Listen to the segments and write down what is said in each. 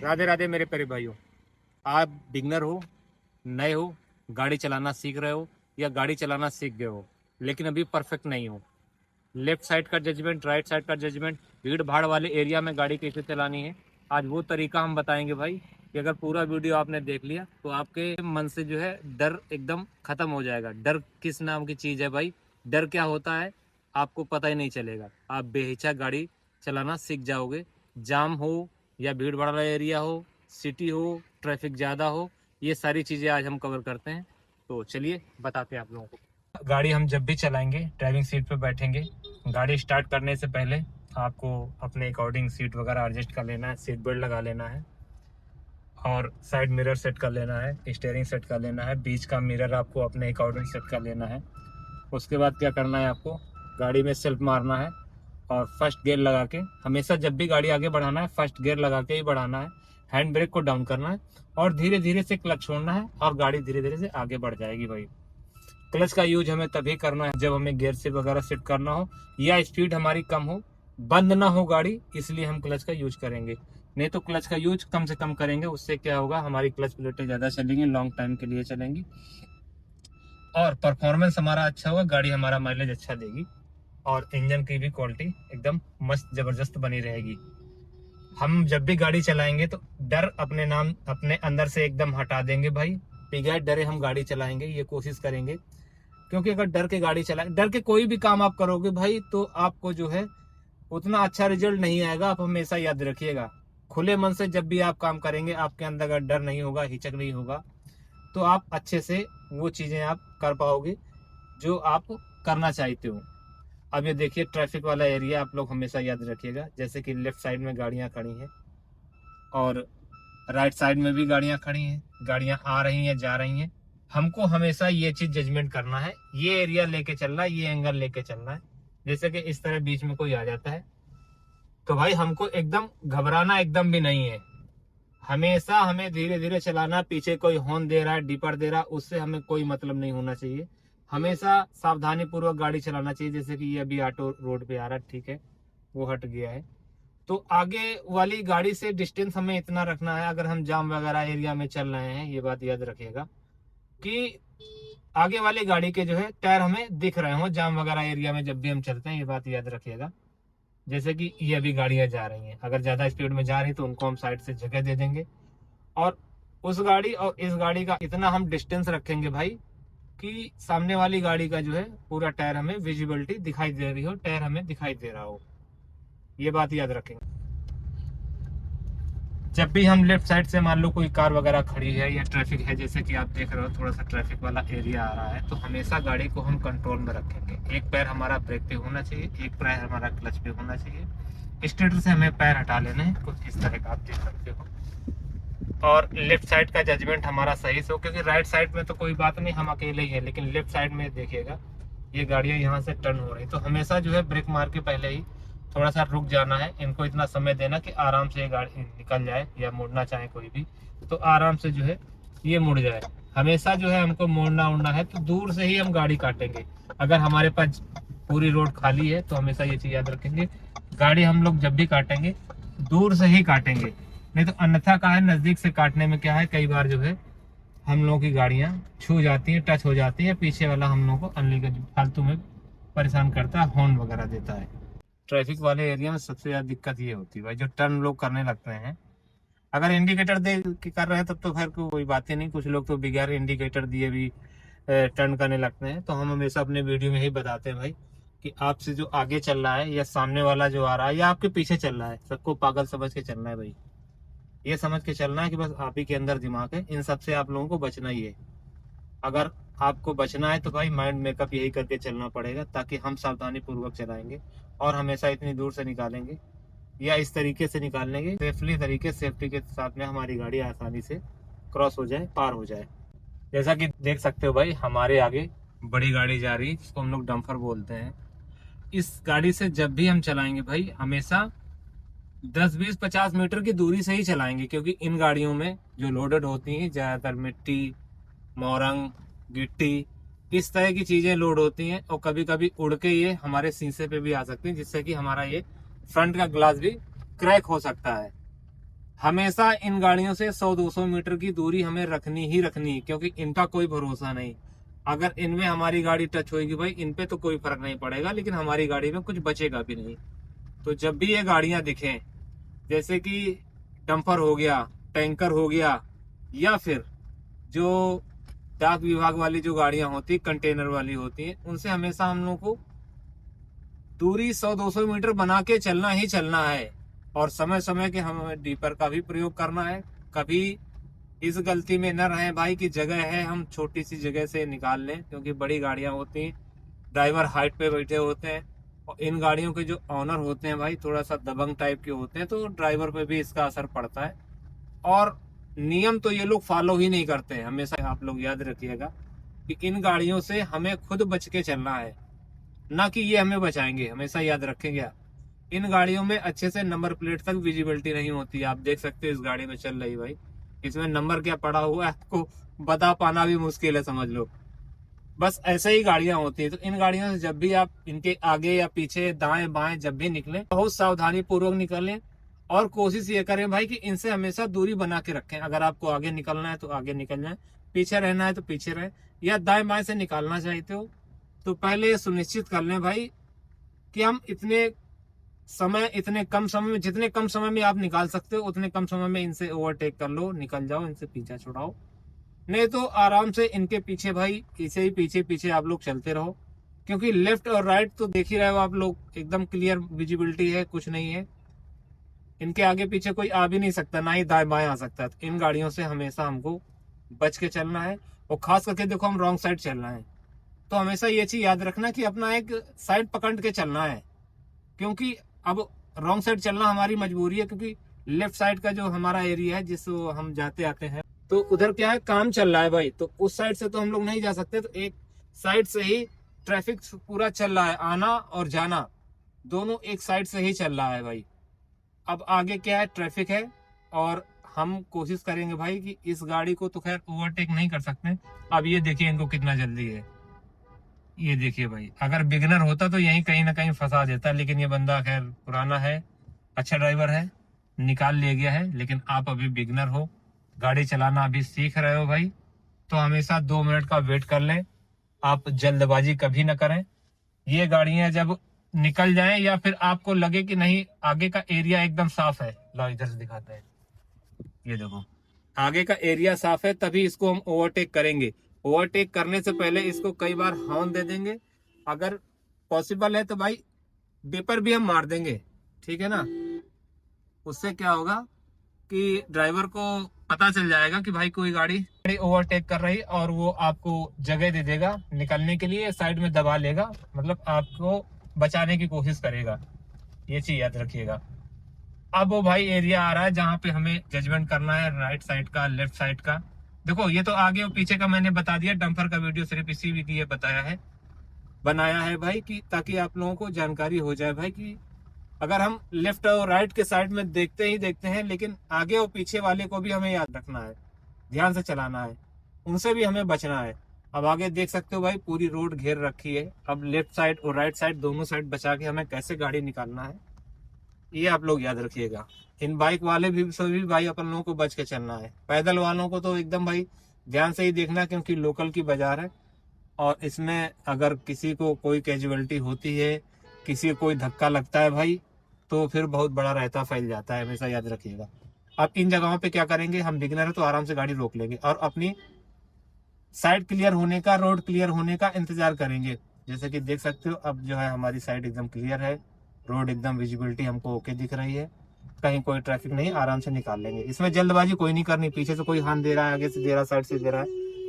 राधे राधे मेरे प्यारे भाइयों। आप बिगनर हो, नए हो, गाड़ी चलाना सीख रहे हो या गाड़ी चलाना सीख गए हो लेकिन अभी परफेक्ट नहीं हो। लेफ्ट साइड का जजमेंट, राइट साइड का जजमेंट, भीड़ भाड़ वाले एरिया में गाड़ी कैसे चलानी है, आज वो तरीका हम बताएंगे भाई। कि अगर पूरा वीडियो आपने देख लिया तो आपके मन से जो है डर एकदम खत्म हो जाएगा। डर किस नाम की चीज़ है भाई? डर क्या होता है आपको पता ही नहीं चलेगा। आप बेहिचक गाड़ी चलाना सीख जाओगे। जाम हो या भीड़ भाड़ वाला एरिया हो, सिटी हो, ट्रैफिक ज़्यादा हो, ये सारी चीज़ें आज हम कवर करते हैं। तो चलिए बताते हैं आप लोगों को। गाड़ी हम जब भी चलाएंगे ड्राइविंग सीट पे बैठेंगे, गाड़ी स्टार्ट करने से पहले आपको अपने अकॉर्डिंग सीट वगैरह एडजस्ट कर लेना है, सीट बेल्ट लगा लेना है और साइड मिरर सेट कर लेना है, स्टीयरिंग सेट कर लेना है, बीच का मिरर आपको अपने अकॉर्डिंग सेट कर लेना है। उसके बाद क्या करना है, आपको गाड़ी में सेल्फ मारना है और फर्स्ट गियर लगा के, हमेशा जब भी गाड़ी आगे बढ़ाना है फर्स्ट गियर लगा के ही बढ़ाना है। हैंड ब्रेक को डाउन करना है और धीरे धीरे से क्लच छोड़ना है और गाड़ी धीरे धीरे से आगे बढ़ जाएगी भाई। क्लच का यूज हमें तभी करना है जब हमें गियर शिफ्ट वगैरह सेट करना हो या स्पीड हमारी कम हो, बंद ना हो गाड़ी, इसलिए हम क्लच का यूज करेंगे। नहीं तो क्लच का यूज कम से कम करेंगे, उससे क्या होगा, हमारी क्लच प्लेटें ज्यादा चलेंगी, लॉन्ग टाइम के लिए चलेंगी और परफॉर्मेंस हमारा अच्छा होगा, गाड़ी हमारा माइलेज अच्छा देगी और इंजन की भी क्वालिटी एकदम मस्त जबरदस्त बनी रहेगी। हम जब भी गाड़ी चलाएंगे तो डर अपने अंदर से एकदम हटा देंगे भाई। बगैर डरे हम गाड़ी चलाएंगे, ये कोशिश करेंगे। क्योंकि अगर डर के गाड़ी चलाए, डर के कोई भी काम आप करोगे भाई तो आपको जो है उतना अच्छा रिजल्ट नहीं आएगा। आप हमेशा याद रखिएगा, खुले मन से जब भी आप काम करेंगे, आपके अंदर अगर डर नहीं होगा, हिचक नहीं होगा, तो आप अच्छे से वो चीजें आप कर पाओगे जो आप करना चाहते हो। अब ये देखिए ट्रैफिक वाला एरिया आप लोग हमेशा याद रखिएगा, जैसे कि लेफ्ट साइड में गाड़ियां खड़ी हैं और राइट साइड में भी गाड़ियां खड़ी हैं, गाड़ियां आ रही हैं जा रही हैं। हमको हमेशा ये चीज जजमेंट करना है, ये एरिया लेके चलना है, ये एंगल लेके चलना है। जैसे कि इस तरह बीच में कोई आ जाता है तो भाई हमको एकदम घबराना एकदम भी नहीं है। हमेशा हमें धीरे धीरे चलाना। पीछे कोई हॉर्न दे रहा है, डिपर दे रहा है, उससे हमें कोई मतलब नहीं होना चाहिए। हमेशा सावधानी पूर्वक गाड़ी चलाना चाहिए। जैसे कि ये अभी ऑटो रोड पे आ रहा है, ठीक है, वो हट गया है, तो आगे वाली गाड़ी से डिस्टेंस हमें इतना रखना है। अगर हम जाम वगैरह एरिया में चल रहे हैं, ये बात याद रखिएगा कि आगे वाली गाड़ी के जो है टायर हमें दिख रहे हो जाम वगैरह एरिया में जब भी हम चलते हैं, ये बात याद रखिएगा। जैसे कि ये अभी गाड़ियां जा रही हैं, अगर ज्यादा स्पीड में जा रही है तो उनको हम साइड से जगह दे देंगे और उस गाड़ी और इस गाड़ी का इतना हम डिस्टेंस रखेंगे भाई कि सामने वाली गाड़ी का जो है पूरा टायर हमें विजिबिलिटी दिखाई दे रही हो, टायर हमें दिखाई दे रहा हो, ये बात याद रखेंगे। जब भी हम लेफ्ट साइड से मान लो कोई कार वगैरह खड़ी है या ट्रैफिक है, जैसे कि आप देख रहे हो थोड़ा सा ट्रैफिक वाला एरिया आ रहा है, तो हमेशा गाड़ी को हम कंट्रोल में रखेंगे। एक पैर हमारा ब्रेक पे होना चाहिए, एक पैर हमारा क्लच पे होना चाहिए। स्टेटर से हमें पैर हटा लेने हैं, कुछ इस तरह का आप देख सकते हो। और लेफ्ट साइड का जजमेंट हमारा सही से हो, क्योंकि राइट साइड में तो कोई बात नहीं, हम अकेले ही है, लेकिन लेफ्ट साइड में देखिएगा ये गाड़ियां यहाँ से टर्न हो रही, तो हमेशा जो है ब्रेक मार के पहले ही थोड़ा सा रुक जाना है। इनको इतना समय देना कि आराम से ये गाड़ी निकल जाए, या मुड़ना चाहे कोई भी तो आराम से जो है ये मुड़ जाए। हमेशा जो है हमको मोड़ना उड़ना है तो दूर से ही हम गाड़ी काटेंगे। अगर हमारे पास पूरी रोड खाली है तो हमेशा ये चीज याद रखेंगे, गाड़ी हम लोग जब भी काटेंगे दूर से ही काटेंगे। नहीं तो अन्यथा क्या है, नजदीक से काटने में क्या है, कई बार जो है हम लोगों की गाड़ियां छू जाती हैं, टच हो जाती है, पीछे वाला हम लोगों को अनलीगल फालतू में परेशान करता है, हॉर्न वगैरह देता है। ट्रैफिक वाले एरिया में सबसे ज्यादा दिक्कत ये होती है भाई, जो टर्न लोग करने लगते हैं। अगर इंडिकेटर दे के कर रहे हैं तब तो खैर कोई बात ही नहीं, कुछ लोग तो बगैर इंडिकेटर दिए भी टर्न करने लगते हैं। तो हम हमेशा अपने वीडियो में ही बताते हैं भाई कि आपसे जो आगे चल रहा है या सामने वाला जो आ रहा है या आपके पीछे चल रहा है, सबको पागल समझ के चलना है भाई। ये समझ के चलना है कि बस आप ही के अंदर दिमाग है, इन सब से आप लोगों को बचना ही है। अगर आपको बचना है तो भाई माइंड मेकअप यही करके चलना पड़ेगा, ताकि हम सावधानी पूर्वक चलाएंगे और हमेशा इतनी दूर से निकालेंगे या इस तरीके से निकालेंगे सेफली तरीके, सेफ्टी के साथ में हमारी गाड़ी आसानी से क्रॉस हो जाए, पार हो जाए। जैसा कि देख सकते हो भाई, हमारे आगे बड़ी गाड़ी जा रही है जिसको हम लोग डंपर बोलते हैं। इस गाड़ी से जब भी हम चलाएंगे भाई हमेशा 10-20-50 मीटर की दूरी से ही चलाएंगे, क्योंकि इन गाड़ियों में जो लोडेड होती हैं ज्यादातर मिट्टी, मोरंग, गिट्टी, इस तरह की चीजें लोड होती हैं और कभी कभी उड़ के ये हमारे शीशे पे भी आ सकती हैं, जिससे कि हमारा ये फ्रंट का ग्लास भी क्रैक हो सकता है। हमेशा इन गाड़ियों से 100-200 मीटर की दूरी हमें रखनी ही रखनी है, क्योंकि इनका कोई भरोसा नहीं। अगर इनमें हमारी गाड़ी टच होगी भाई, इन पे तो कोई फर्क नहीं पड़ेगा, लेकिन हमारी गाड़ी में कुछ बचेगा भी नहीं। तो जब भी ये गाड़ियां दिखें, जैसे कि डंपर हो गया, टैंकर हो गया, या फिर जो डाक विभाग वाली जो गाड़ियां होती, कंटेनर वाली होती हैं, उनसे हमेशा हम लोग को दूरी 100-200 मीटर बना के चलना ही चलना है। और समय समय के हमें डीपर का भी प्रयोग करना है। कभी इस गलती में न रहे भाई कि जगह है हम छोटी सी जगह से निकाल लें, क्योंकि बड़ी गाड़ियां होती हैं, ड्राइवर हाइट पे बैठे होते हैं, और इन गाड़ियों के जो ऑनर होते हैं भाई थोड़ा सा दबंग टाइप के होते हैं, तो ड्राइवर पे भी इसका असर पड़ता है। और नियम तो ये लोग फॉलो ही नहीं करते हैं। हमेशा आप लोग याद रखिएगा कि इन गाड़ियों से हमें खुद बच के चलना है, ना कि ये हमें बचाएंगे। हमेशा याद रखेंगे आप, इन गाड़ियों में अच्छे से नंबर प्लेट तक विजिबिलिटी नहीं होती। आप देख सकते हो इस गाड़ी में चल रही भाई, इसमें नंबर क्या पड़ा हुआ है आपको बता पाना भी मुश्किल है, समझ लो। बस ऐसे ही गाड़ियां होती है। तो इन गाड़ियों से जब भी आप इनके आगे या पीछे, दाएं बाएं जब भी निकलें, बहुत सावधानी पूर्वक निकलें। और कोशिश ये करें भाई कि इनसे हमेशा दूरी बना के रखें। अगर आपको आगे निकलना है तो आगे निकल जाए, पीछे रहना है तो पीछे रहे, या दाएं बाएं से निकालना चाहते हो तो पहले ये सुनिश्चित कर लें भाई कि हम इतने कम समय में, जितने कम समय में आप निकाल सकते हो उतने कम समय में इनसे ओवरटेक कर लो, निकल जाओ, इनसे पीछा छुड़ाओ। नहीं तो आराम से इनके पीछे भाई, इसे ही पीछे पीछे आप लोग चलते रहो, क्योंकि लेफ्ट और राइट तो देख ही रहे हो आप लोग, एकदम क्लियर विजिबिलिटी है, कुछ नहीं है। इनके आगे पीछे कोई आ भी नहीं सकता, ना ही दाएं बाएं आ सकता है। तो इन गाड़ियों से हमेशा हमको बच के चलना है। और खास करके देखो हम रॉन्ग साइड चल रहे हैं, तो हमेशा ये चीज याद रखना कि अपना एक साइड पकड़ के चलना है, क्योंकि अब रॉन्ग साइड चलना हमारी मजबूरी है, क्योंकि लेफ्ट साइड का जो हमारा एरिया है जिस हम जाते आते हैं, तो उधर क्या है, काम चल रहा है भाई, तो उस साइड से तो हम लोग नहीं जा सकते। तो एक साइड से ही ट्रैफिक पूरा चल रहा है, आना और जाना दोनों एक साइड से ही चल रहा है भाई। अब आगे क्या है, ट्रैफिक है, और हम कोशिश करेंगे भाई कि इस गाड़ी को तो खैर ओवरटेक नहीं कर सकते। अब ये देखिए इनको कितना जल्दी है, ये देखिए भाई, अगर बिगनर होता तो यहीं कहीं ना कहीं फंसा देता, लेकिन ये बंदा खैर पुराना है, अच्छा ड्राइवर है, निकाल ले गया है। लेकिन आप अभी बिगनर हो, गाड़ी चलाना अभी सीख रहे हो भाई, तो हमेशा 2 मिनट का वेट कर लें। आप जल्दबाजी कभी ना करें। ये गाड़ियां जब निकल जाएं, या फिर आपको लगे कि नहीं आगे का एरिया एकदम साफ है, लो इधर से दिखाते हैं, ये देखो आगे का एरिया साफ है, तभी इसको हम ओवरटेक करेंगे। ओवरटेक करने से पहले इसको कई बार हॉर्न दे देंगे, अगर पॉसिबल है तो भाई बेपर भी हम मार देंगे, ठीक है ना। उससे क्या होगा कि ड्राइवर को पता चल जाएगा कि भाई कोई गाड़ी ओवरटेक कर रही, और वो आपको जगह दे देगा निकलने के लिए, साइड में दबा लेगा, मतलब आपको बचाने की कोशिश करेगा। ये चीज याद रखिएगा। अब वो भाई एरिया आ रहा है जहाँ पे हमें जजमेंट करना है, राइट साइड का, लेफ्ट साइड का। देखो ये तो आगे और पीछे का मैंने बता दिया, डंपर का वीडियो सिर्फ इसी लिए बताया है, बनाया है भाई, कि ताकि आप लोगों को जानकारी हो जाए भाई कि अगर हम लेफ्ट और राइट के साइड में देखते हैं, लेकिन आगे और पीछे वाले को भी हमें याद रखना है, ध्यान से चलाना है, उनसे भी हमें बचना है। अब आगे देख सकते हो भाई पूरी रोड घेर रखी है। अब लेफ्ट साइड और राइट साइड दोनों साइड बचा के हमें कैसे गाड़ी निकालना है, ये आप लोग याद रखिएगा। इन बाइक वाले भी सभी भाई अपन लोगों को बच के चलना है। पैदल वालों को तो एकदम भाई ध्यान से ही देखना, क्योंकि लोकल की बाजार है, और इसमें अगर किसी को कोई कैजुअलिटी होती है, किसी को कोई धक्का लगता है भाई, तो फिर बहुत बड़ा रायता फैल जाता है, हमेशा याद रखिएगा। अब इन जगहों पे क्या करेंगे, हम बिगिनर है तो आराम से गाड़ी रोक लेंगे, और अपनी साइड क्लियर होने का, रोड क्लियर होने का इंतजार करेंगे। जैसे कि देख सकते हो अब जो है हमारी साइड एकदम क्लियर है, रोड एकदम विजिबिलिटी हमको ओके दिख रही है, कहीं कोई ट्रैफिक नहीं, आराम से निकाल लेंगे। इसमें जल्दबाजी कोई नहीं करनी, पीछे से कोई हाथ दे रहा है, आगे से दे रहा है, साइड से दे रहा है,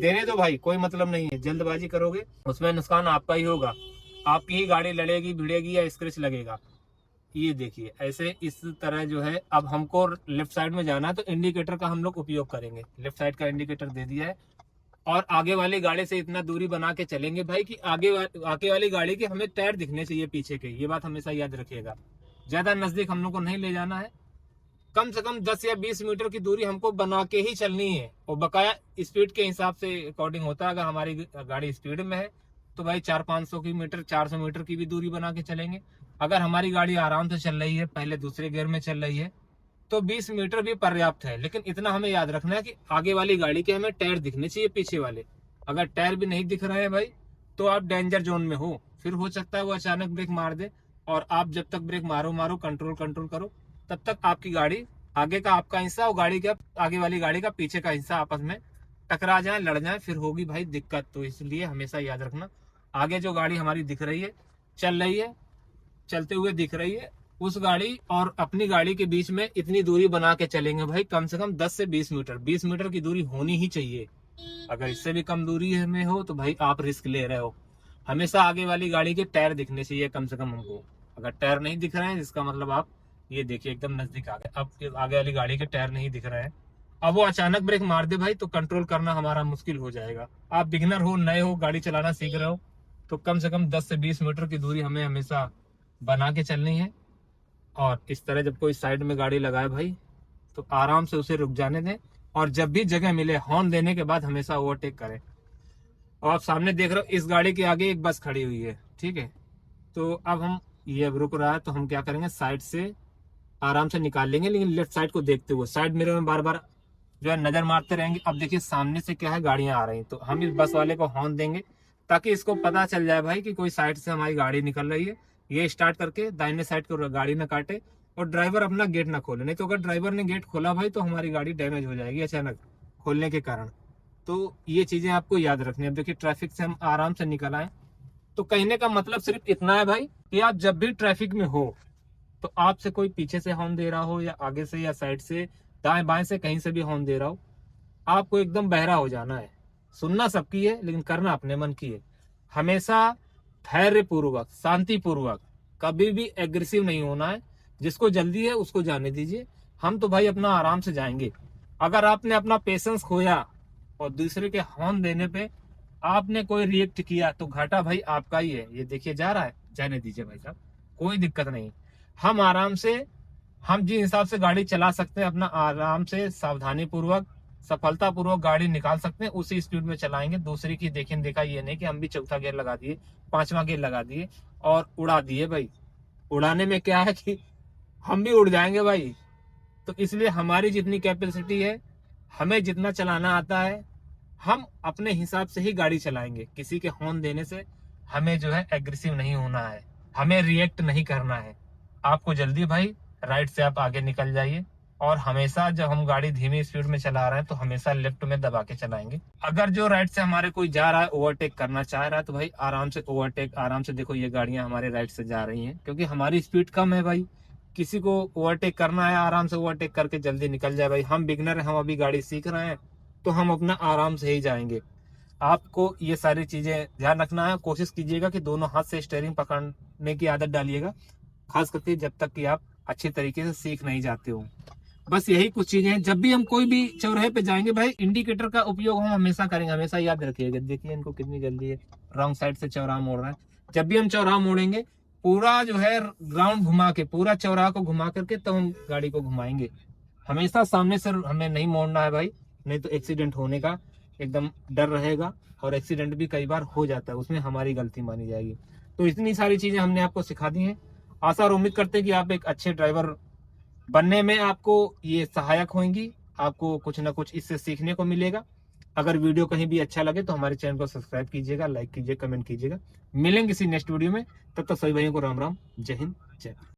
देने दो भाई, कोई मतलब नहीं है। जल्दबाजी करोगे उसमें नुकसान आपका ही होगा, आपकी ही गाड़ी लड़ेगी, भिड़ेगी या स्क्रैच लगेगा। ये देखिए ऐसे इस तरह जो है, अब हमको लेफ्ट साइड में जाना है तो इंडिकेटर का हम लोग उपयोग करेंगे। लेफ्ट साइड का इंडिकेटर दे दिया है, और आगे वाली गाड़ी से इतना दूरी बना के चलेंगे भाई कि आगे वाली गाड़ी के हमें टायर दिखने चाहिए पीछे के। ये बात हमेशा याद रखिएगा, ज्यादा नजदीक हम लोग को नहीं ले जाना है, कम से कम 10 या 20 मीटर की दूरी हमको बना के ही चलनी है। और बकाया स्पीड के हिसाब से अकॉर्डिंग होता है, अगर हमारी गाड़ी स्पीड में है तो भाई 400-500 की मीटर, 400 मीटर की भी दूरी बना के चलेंगे। अगर हमारी गाड़ी आराम से चल रही है, पहले दूसरे गियर में चल रही है, तो 20 मीटर भी पर्याप्त है। लेकिन इतना हमें याद रखना है कि आगे वाली गाड़ी के हमें टायर दिखने चाहिए, पीछे वाले। अगर टायर भी नहीं दिख रहे हैं भाई, तो आप डेंजर जोन में हो। फिर हो सकता है वो अचानक ब्रेक मार दे, और आप जब तक ब्रेक मारो मारो कंट्रोल कंट्रोल करो, तब तक आपकी गाड़ी, आगे का आपका हिस्सा और गाड़ी का, आगे वाली गाड़ी का पीछे का हिस्सा आपस में टकरा जाए, लड़ जाए, फिर होगी भाई दिक्कत। तो इसलिए हमेशा याद रखना, आगे जो गाड़ी हमारी दिख रही है, चल रही है, चलते हुए दिख रही है, उस गाड़ी और अपनी गाड़ी के बीच में इतनी दूरी बना के चलेंगे भाई, कम से कम 10 से 20 मीटर, 20 मीटर की दूरी होनी ही चाहिए। अगर इससे भी कम दूरी में हो तो भाई आप रिस्क ले रहे हो। हमेशा आगे वाली गाड़ी के टायर दिखने चाहिए कम से कम हमको। अगर टायर नहीं दिख रहे हैं, जिसका मतलब आप ये देखिए एकदम नजदीक आ गए, अब आगे वाली गाड़ी के टायर नहीं दिख रहे हैं, अब वो अचानक ब्रेक मार दे भाई, तो कंट्रोल करना हमारा मुश्किल हो जाएगा। आप बिगिनर हो, नए हो, गाड़ी चलाना सीख रहे हो, तो कम से कम 10 से 20 मीटर की दूरी हमें हमेशा बना के चलनी है। और इस तरह जब कोई साइड में गाड़ी लगाए भाई, तो आराम से उसे रुक जाने दें, और जब भी जगह मिले हॉर्न देने के बाद हमेशा ओवरटेक करें। और आप सामने देख रहे हो, इस गाड़ी के आगे एक बस खड़ी हुई है, ठीक है। तो अब हम, ये अब रुक रहा है, तो हम क्या करेंगे, साइड से आराम से निकाल लेंगे, लेकिन लेफ्ट साइड को देखते हुए, साइड मिरर में बार बार जो है नजर मारते रहेंगे। अब देखिए सामने से क्या है, गाड़ियां आ रही हैं, तो हम इस बस वाले को हॉर्न देंगे, ताकि इसको पता चल जाए भाई कि कोई साइड से हमारी गाड़ी निकल रही है। ये स्टार्ट करके दाहिने साइड को गाड़ी ना काटे, और ड्राइवर अपना गेट ना खोले, नहीं तो अगर ड्राइवर ने गेट खोला भाई, तो हमारी गाड़ी डैमेज हो जाएगी अचानक खोलने के कारण। तो ये चीजें आपको याद रखनी है। अब देखिए ट्रैफिक से हम आराम से निकल आए। तो कहने का मतलब सिर्फ इतना है भाई, कि आप जब भी ट्रैफिक में हो, तो आपसे कोई पीछे से हॉर्न दे रहा हो, या आगे से या साइड से, दाएं बाएं से कहीं से भी हॉर्न दे रहा हो, आपको एकदम बहरा हो जाना है। सुनना सबकी है, लेकिन करना अपने मन की है। हमेशा धैर्य पूर्वक, शांति पूर्वक, कभी भी एग्रेसिव नहीं होना है। जिसको जल्दी है उसको जाने दीजिए, हम तो भाई अपना आराम से जाएंगे। अगर आपने अपना पेशेंस खोया और दूसरे के हॉर्न देने पे आपने कोई रिएक्ट किया, तो घाटा भाई आपका ही है। ये देखिए जा रहा है, जाने दीजिए भाई साहब, कोई दिक्कत नहीं। हम आराम से, हम जिस हिसाब से गाड़ी चला सकते हैं, अपना आराम से सावधानी पूर्वक, सफलता पूर्वक गाड़ी निकाल सकते हैं, उसी स्पीड में चलाएंगे। दूसरी की देखें देखा ये नहीं कि हम भी चौथा गियर लगा दिए, पांचवा गियर लगा दिए और उड़ा दिए भाई। उड़ाने में क्या है कि हम भी उड़ जाएंगे भाई। तो इसलिए हमारी जितनी कैपेसिटी है, हमें जितना चलाना आता है, हम अपने हिसाब से ही गाड़ी चलाएंगे। किसी के हॉर्न देने से हमें जो है एग्रेसिव नहीं होना है, हमें रिएक्ट नहीं करना है। आपको जल्दी भाई, राइट से आप आगे निकल जाइए। और हमेशा जब हम गाड़ी धीमी स्पीड में चला रहे हैं, तो हमेशा लेफ्ट में दबा के चलाएंगे। अगर जो राइट से हमारे कोई जा रहा है, ओवरटेक करना चाह रहा है, तो भाई आराम से ओवरटेक, आराम से। देखो ये गाड़ियां हमारे राइट से जा रही हैं, क्योंकि हमारी स्पीड कम है भाई। किसी को ओवरटेक करना है, आराम से ओवरटेक करके जल्दी निकल जाए भाई। हम बिगनर हैं, हम अभी गाड़ी सीख रहे हैं, तो हम अपना आराम से ही जाएंगे। आपको ये सारी चीजें ध्यान रखना है। कोशिश कीजिएगा कि दोनों हाथ से स्टीयरिंग पकड़ने की आदत डालिएगा, खास करके जब तक कि आप अच्छे तरीके से सीख नहीं जाते हो। बस यही कुछ चीजें हैं। जब भी हम कोई भी चौराहे पे जाएंगे भाई, इंडिकेटर का उपयोग हम हमेशा करेंगे, हमेशा याद रखिएगा। देखिए इनको कितनी जल्दी है, रॉन्ग साइड से चौराहा मोड़ रहा है। जब भी हम चौराहा मोड़ेंगे, पूरा जो है ग्राउंड घुमा के, पूरा चौराहा को घुमा करके तब हम गाड़ी को घुमाएंगे। हमेशा सामने से हमें नहीं मोड़ना है भाई, नहीं तो एक्सीडेंट होने का एकदम डर रहेगा। और एक्सीडेंट भी कई बार हो जाता है, उसमें हमारी गलती मानी जाएगी। तो इतनी सारी चीजें हमने आपको सिखा दी हैं। आशा और उम्मीद करते हैं कि आप एक अच्छे ड्राइवर बनने में आपको ये सहायक होंगी। आपको कुछ ना कुछ इससे सीखने को मिलेगा। अगर वीडियो कहीं भी अच्छा लगे तो हमारे चैनल को सब्सक्राइब कीजिएगा, लाइक कीजिए, कमेंट कीजिएगा। मिलेंगे किसी नेक्स्ट वीडियो में, तब तक सभी भाइयों को राम राम, जय हिंद, जय भारत।